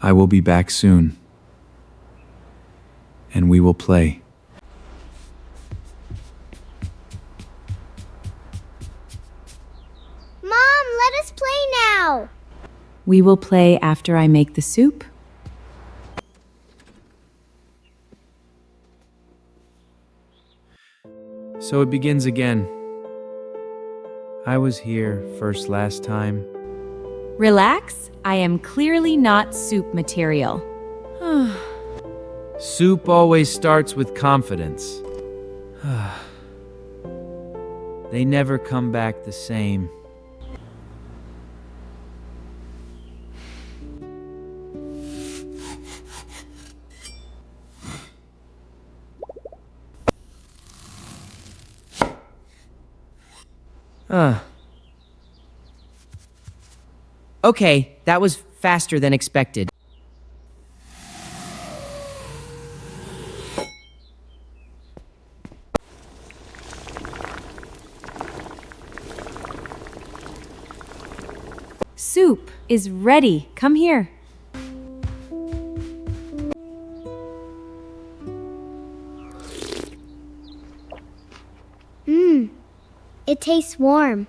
I will be back soon. And we will play. Mom, let us play now. We will play after I make the soup. So it begins again. I was here first last time. Relax, I am clearly not soup material. Soup always starts with confidence. They never come back the same. Okay, that was faster than expected. Soup is ready. Come here. It tastes warm.